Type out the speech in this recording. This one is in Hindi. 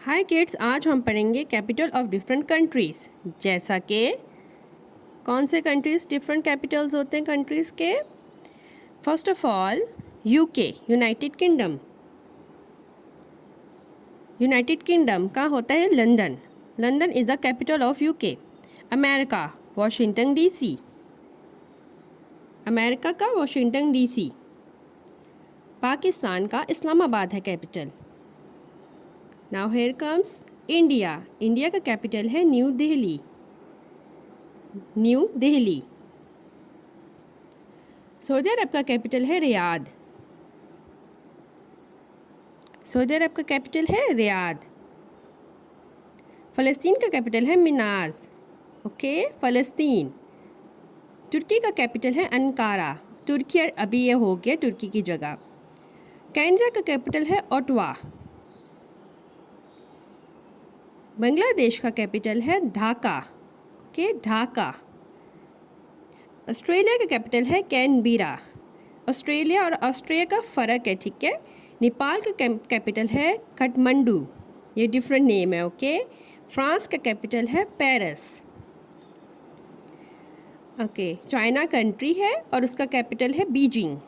हाय किड्स, आज हम पढ़ेंगे कैपिटल ऑफ डिफरेंट कंट्रीज़। जैसा कि कौन से कंट्रीज़ डिफरेंट कैपिटल्स होते हैं कंट्रीज़ के। First of all UK, United Kingdom. United Kingdom का होता है London. London is the capital of UK. America, Washington DC. America का वॉशिंगटन डीसी। पाकिस्तान का इस्लामाबाद है capital. Now here comes India. India का कैपिटल है न्यू दिल्ली। न्यू दिल्ली। सऊदी अरब का कैपिटल है रियाद। सऊदी अरब का कैपिटल है रियाद। फ़लस्तीन का कैपिटल है मिनाज। ओके, फ़लस्तीन। तुर्की का कैपिटल है अंकारा। तुर्की अभी ये हो गया तुर्की की जगह। कनाडा का कैपिटल है ओटावा। बांग्लादेश का कैपिटल है ढाका। ओके, ढाका। ऑस्ट्रेलिया का कैपिटल है कैनबेरा। ऑस्ट्रेलिया और ऑस्ट्रिया का फ़र्क है, ठीक है। नेपाल का कैपिटल है काठमांडू, ये डिफरेंट नेम है। ओके। फ्रांस का कैपिटल है पेरिस। ओके। चाइना कंट्री है और उसका कैपिटल है बीजिंग।